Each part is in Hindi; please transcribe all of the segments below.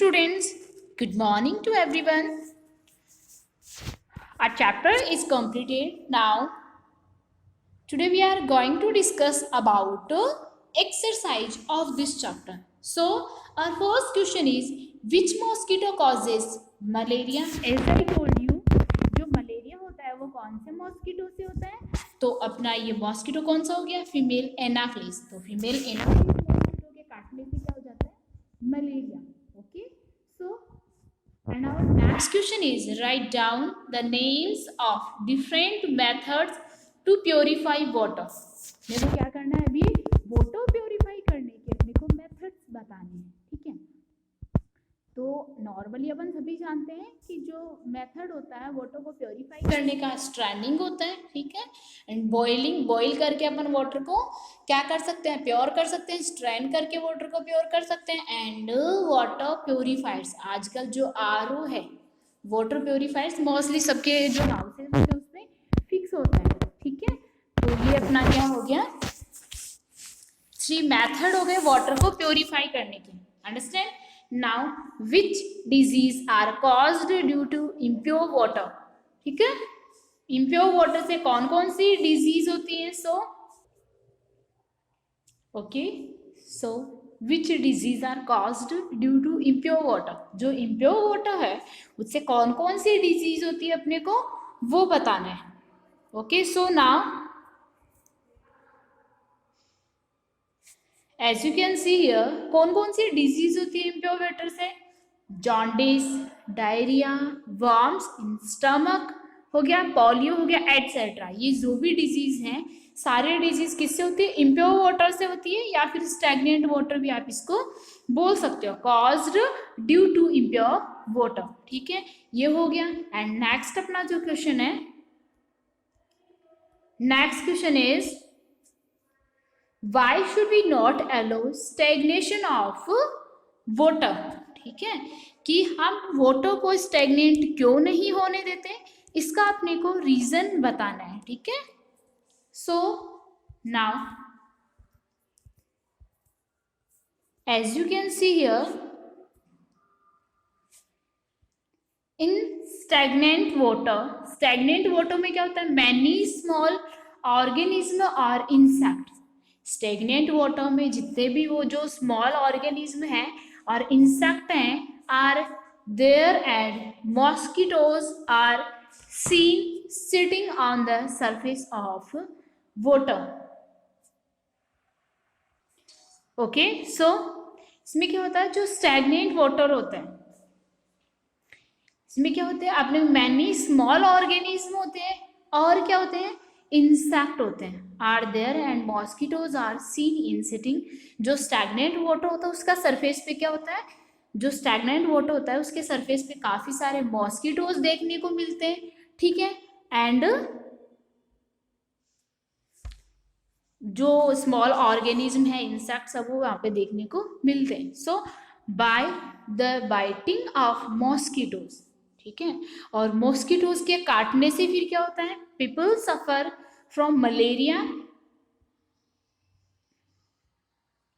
students, good morning to everyone. Our chapter is completed now. Today we are going to discuss about exercise of this chapter. So our first question is, which mosquito causes malaria? As I told you, जो मलेरिया होता है वो कौन से मॉस्किटो से होता है? तो अपना ये मॉस्किटो कौन सा हो गया? Female Anopheles. तो फीमेल एनाफिलिस मॉस्किटो के काटने से क्या हो जाता है? Malaria. Okay, so and our next question is, write down the names of different methods to purify water. मेरे को क्या करना है अभी? वाटर प्योरीफाई करने के अपने को मेथड्स बताने हैं. ठीक है, तो नॉर्मली अपन सभी जानते हैं कि जो मेथड होता है वाटर को प्योरीफाई करने का, स्ट्रैंडिंग होता है. ठीक है, एंड बॉइल करके अपन वाटर को क्या कर सकते हैं? प्योर कर सकते हैं. स्ट्रैंड करके वाटर को प्योर कर सकते हैं. एंड वाटर प्योरीफायर्स, आजकल जो आरओ है, वाटर प्योरीफायर्स मोस्टली सबके जो हाउसेज होते हैं उसमें फिक्स होता है. ठीक है, तो ये अपना क्या हो गया? 3 मेथड हो गए वाटर को प्योरीफाई करने के. Understand? Now which disease are caused due to impure water. ठीक है, इम्प्योर वाटर से कौन कौन सी डिजीज होती है? So okay, so which disease are caused due to impure water. जो इम्प्योर वाटर है उससे कौन कौन सी डिजीज होती है अपने को वो बताना है. Okay, so now as you can see here, कौन कौन सी डिजीज होती है इम्प्योर वाटर से? Jaundice, diarrhoea, worms in stomach हो गया, पोलियो हो गया, एटसेट्रा. ये जो भी डिजीज हैं सारे डिजीज किससे होती है? इम्प्योर वाटर से होती है, या फिर स्टैग्नेंट वाटर भी आप इसको बोल सकते हो, caused due to impure water. ठीक है, ये हो गया. एंड नेक्स्ट अपना जो क्वेश्चन है, next question is, why should we not allow stagnation of water. ठीक है, कि हम वाटर को स्टैग्नेंट क्यों नहीं होने देते, इसका अपने को रीजन बताना है. ठीक है, so now as you can see here, in stagnant water में क्या होता है? मैनी स्मॉल ऑर्गेनिज्म और इंसेक्ट. स्टेगनेंट वाटर में जितने भी वो जो स्मॉल ऑर्गेनिज्म हैं और इंसेक्ट हैं are there, and mosquitoes are seen sitting on the surface of water. Okay, so इसमें क्या होता है? जो स्टैग्नेंट वाटर होता है इसमें क्या होते हैं? अपने मैनी स्मॉल ऑर्गेनिज्म होते हैं और क्या होते हैं? इंसेक्ट होते हैं. Are there and mosquitoes are seen in sitting. जो स्टैग्नेंट वाटर होता है उसका सरफेस पे क्या होता है? जो स्टैग्नेंट वाटर होता है उसके सरफेस पे काफी सारे मॉस्किटोज देखने को मिलते हैं. ठीक है, एंड जो स्मॉल ऑर्गेनिज्म है, इंसेक्ट, सब वो वहां पे देखने को मिलते हैं. So by the biting of mosquitoes. ठीक है, और मॉस्किटोज के काटने से फिर क्या होता है? People suffer from malaria.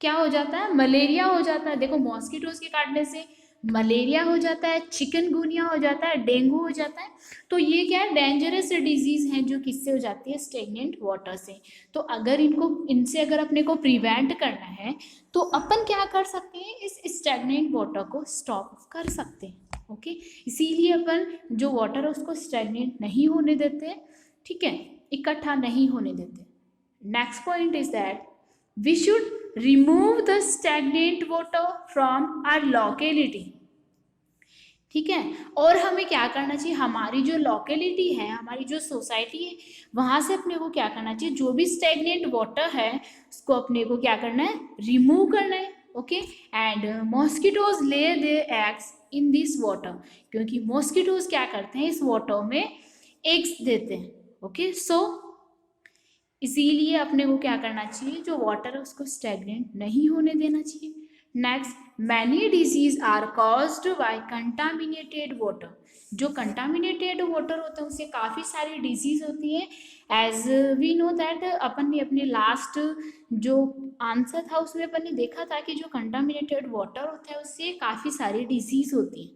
क्या हो जाता है? मलेरिया हो जाता है. देखो, मॉस्किटोज के काटने से मलेरिया हो जाता है, चिकनगुनिया हो जाता है, डेंगू हो जाता है. तो ये क्या है? डेंजरस डिजीज हैं जो किससे हो जाती है? स्टेगनेंट वाटर से. तो अगर इनसे अगर अपने को प्रिवेंट करना है तो अपन क्या कर सकते हैं? इस स्टेगनेंट वाटर को स्टॉप कर सकते हैं. ओके, इसीलिए अपन जो वाटर है उसको स्टेगनेंट नहीं होने देते. ठीक है, इकट्ठा नहीं होने देते. Next point is that we should remove the stagnant water from our locality. ठीक है, और हमें क्या करना चाहिए? हमारी जो लोकेलिटी है, हमारी जो सोसाइटी है, वहां से अपने को क्या करना चाहिए? जो भी स्टैग्नेंट वाटर है उसको अपने को क्या करना है? रिमूव करना है. ओके, एंड मॉस्किटोज ले दे एग्स इन दिस वाटर. क्योंकि मॉस्किटोज क्या करते हैं? इस वाटर में एग्स देते हैं. ओके, सो इसीलिए अपने को क्या करना चाहिए? जो वाटर है उसको स्टैग्नेंट नहीं होने देना चाहिए. Next, many disease are caused by contaminated water. जो कंटामिनेटेड वाटर होता है उससे काफ़ी सारी डिजीज होती है। एज वी नो दैट, अपन ने अपने लास्ट जो आंसर था उसमें अपन ने देखा था कि जो कंटामिनेटेड वाटर होता है उससे काफ़ी सारी डिजीज होती है।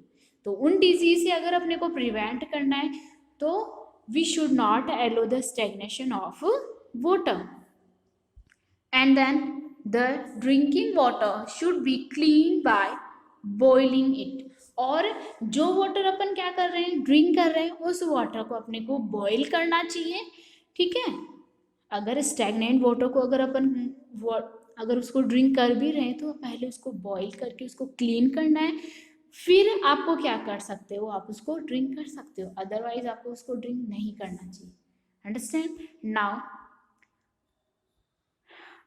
तो उन डिजीज से अगर अपने को प्रिवेंट करना है तो we should not allow the stagnation of water. And then the drinking water should be cleaned by boiling it। और जो वाटर अपन क्या कर रहे हैं, ड्रिंक कर रहे हैं, उस वाटर को अपने को बॉईल करना चाहिए। ठीक है, अगर स्टैग्नेंट वाटर को अगर अपन अगर उसको ड्रिंक कर भी रहे हैं तो पहले उसको बॉईल करके उसको क्लीन करना है, फिर आपको क्या कर सकते हो, आप उसको ड्रिंक कर सकते हो, अदरवाइज आपको उसको ड्रिंक नहीं करना चाहिए। Understand? Now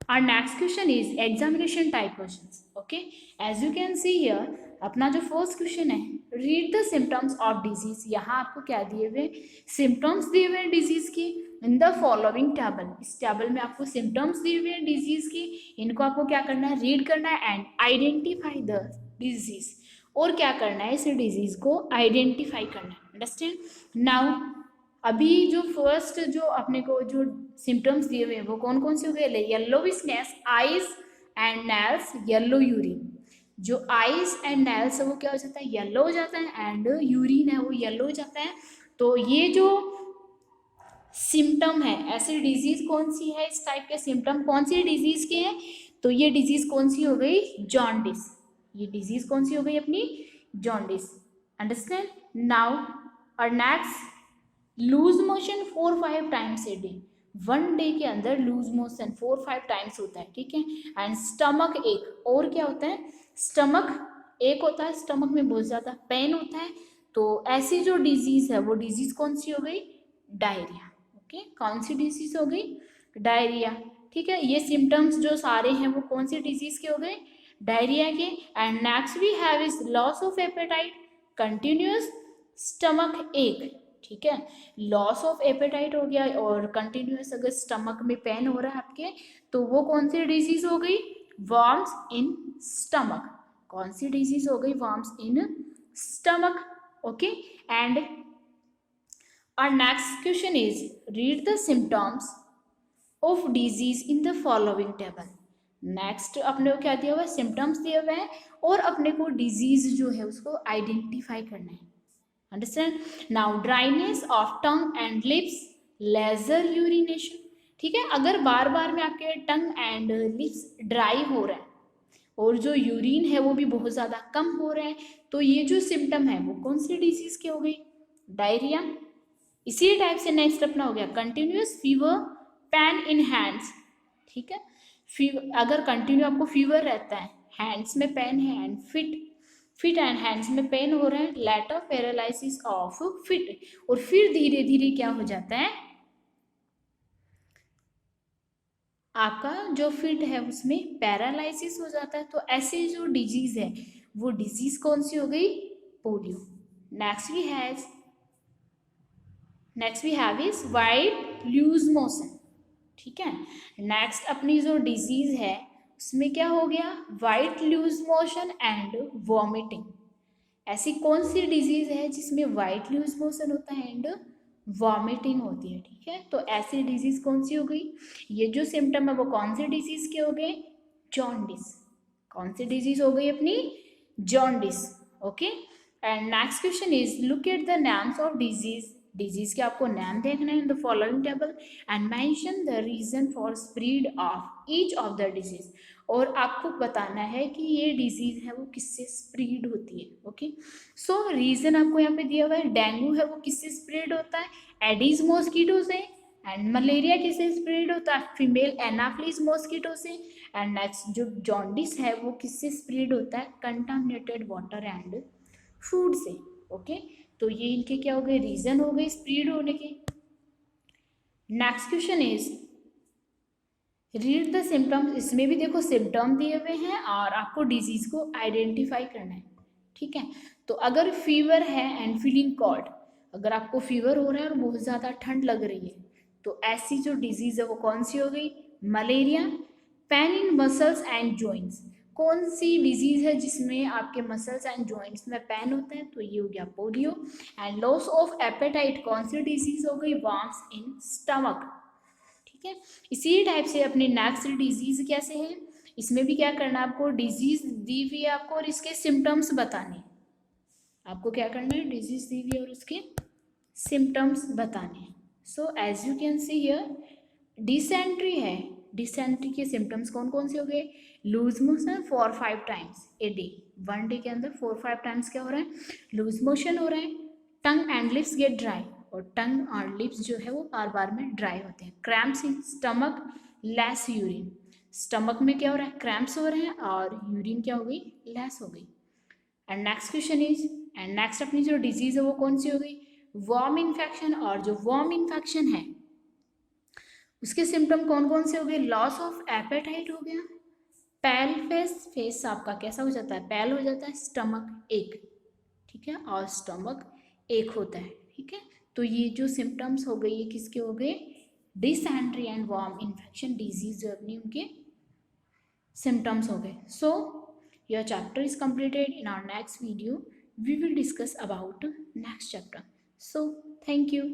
our next question is examination type questions। okay, as you can see here, अपना जो फर्स्ट क्वेश्चन है, read the symptoms of disease. यहाँ आपको क्या दिए हुए, सिम्टम्स दिए हुए हैं डिजीज की इन द फॉलोइंग टेबल। इस टेबल में आपको सिम्टम्स दिए हुए हैं डिजीज की, इनको आपको क्या करना है, रीड करना है एंड आइडेंटिफाई द डिजीज। और क्या करना है, इस डिजीज को आइडेंटिफाई करना है। अंडरस्टैंड? नाउ अभी जो फर्स्ट जो अपने को जो सिम्टम्स दिए हुए हैं वो कौन कौन से हो गए, yellowishness, eyes and nails, yellow urine. जो आईज एंड नेल्स है वो क्या हो जाता है, येलो हो जाता है, एंड यूरिन है वो येलो हो जाता है। तो ये जो सिम्टम है, ऐसी डिजीज कौन सी है, इस टाइप के सिम्टम कौन सी डिजीज के हैं, तो ये डिजीज कौन सी हो गई, जॉन्डिस। ये डिजीज कौन सी हो गई अपनी, जॉन्डिस। अंडरस्टैंड? नाउ और next, loose motion 4-5 times a day. 1 day के अंदर लूज मोशन 4-5 टाइम्स होता है। ठीक है, एंड स्टमक एक, और क्या होता है, स्टमक एक होता है, स्टमक में बहुत ज़्यादा पेन होता है। तो ऐसी जो डिजीज है वो डिजीज कौन सी हो गई, डायरिया। ओके, कौन सी डिजीज हो गई, डायरिया। ठीक है, ये सिम्टम्स जो सारे हैं वो कौन सी डिजीज के हो गए, डायरिया के। And next we have is loss of appetite, continuous stomach ache. ठीक है, लॉस ऑफ एपेटाइट हो गया और कंटिन्यूअस अगर स्टमक में पेन हो रहा है आपके, तो वो कौन सी डिजीज हो गई, वर्म्स इन स्टमक। कौन सी डिजीज हो गई, worms in stomach. Okay, and our next question is read the symptoms of disease in the following table। Next अपने को क्या दिया हुआ है, सिम्टम्स दिए हुए हैं और अपने को डिजीज जो है उसको आइडेंटिफाई करना है। Understand? Now dryness of tongue and lips, lesser urination. ठीक है, अगर बार बार में आपके टंग एंड लिप्स ड्राई हो रहे हैं और जो यूरिन है वो भी बहुत ज़्यादा कम हो रहा है, तो ये जो सिम्टम है वो कौन सी डिजीज की हो गई, डायरिया। इसी टाइप से नेक्स्ट अपना हो गया continuous fever, pain in hands. ठीक है, फीवर अगर कंटिन्यू आपको फीवर रहता है, हैंड्स में पेन है एंड फिट एंड हैंड्स में पेन हो रहा है, लेटर पैरालिसिस ऑफ फिट। और फिर धीरे धीरे क्या हो जाता है, आपका जो फिट है उसमें पैरालिसिस हो जाता है। तो ऐसे जो डिजीज है वो डिजीज कौन सी हो गई, polio. Next we have is white loose motion. ठीक है, नेक्स्ट अपनी जो डिजीज है उसमें क्या हो गया, white loose motion and vomiting. ऐसी कौन सी डिजीज है जिसमें वाइट लूज मोशन होता है एंड वॉमिटिंग होती है। ठीक है, तो ऐसी डिजीज कौन सी हो गई, ये जो सिम्टम है वो कौन सी डिजीज के हो गए, जॉन्डिस। कौन सी डिजीज हो गई अपनी, jaundice. Okay, and next question is look at the names of disease. Disease के आपको नाम देखना है in the following table and mention the reason for spread of each of the disease. और आपको बताना है कि ये डिजीज है वो किससे स्प्रेड होती है। ओके, सो रीजन आपको यहाँ पे दिया हुआ है, डेंगू है वो किससे स्प्रेड होता है, एडीज मॉस्किटो से। एंड मलेरिया किससे स्प्रेड होता है, फीमेल एनाफ्लिस मॉस्किटो से। एंड नेक्स्ट जो जॉन्डिस है वो किससे स्प्रेड होता है, कंटामिनेटेड वाटर एंड फूड से। ओके, तो ये इनके क्या हो गए, रीजन हो गए स्प्रेड होने के। Next question is read the symptoms. इसमें भी देखो सिम्टम दिए हुए हैं और आपको डिजीज को आइडेंटिफाई करना है। ठीक है, तो अगर फीवर है एंड फीलिंग कोल्ड, अगर आपको फीवर हो रहा है और बहुत ज़्यादा ठंड लग रही है, तो ऐसी जो डिजीज है वो कौन सी हो गई, malaria. Pain in muscles and joints, कौन सी डिजीज है जिसमें आपके मसल्स एंड जॉइंट्स में पेन होता है, तो ये हो गया polio. And loss of apatite कौन सी डिजीज हो गई, वर्म्स इन स्टमक। ठीक है, इसी टाइप से अपनी नेक्स्ट डिजीज कैसे है, इसमें भी क्या करना है आपको, डिजीज दी हुई है आपको और इसके सिम्टम्स बताने। आपको क्या करना है, डिजीज दी हुई है और उसके सिम्टम्स बताने। So as you can see here dysentery है, डिसेंट्री के सिम्टम्स कौन कौन से हो गए, loose motion 4-5 times a day, 1 day के अंदर 4-5 टाइम्स क्या हो रहा है, लूज मोशन हो रहा है। Tongue and lips get dry, और टंग और लिप्स जो है वो बार बार में ड्राई होते हैं। Cramps in stomach, less urine, stomach में क्या हो रहा है, क्रैम्प्स हो रहे हैं और यूरिन क्या हो गई, लेस हो गई। And next question is, and next अपनी जो डिजीज है वो कौन सी हो गई, वर्म इन्फेक्शन। और जो वर्म इन्फेक्शन है उसके सिम्टम कौन कौन से हो गए, लॉस ऑफ एपेटाइट हो गया, पैल फेस, फेस आपका कैसा हो जाता है, पैल हो जाता है, स्टमक एक, ठीक है, और स्टमक एक होता है। ठीक है, तो ये जो सिम्टम्स हो गए ये किसके हो गए, dysentery and worm infection disease जो अपनी उनके symptoms हो गए। So your chapter is completed. In our next video we will discuss about next chapter. So thank you.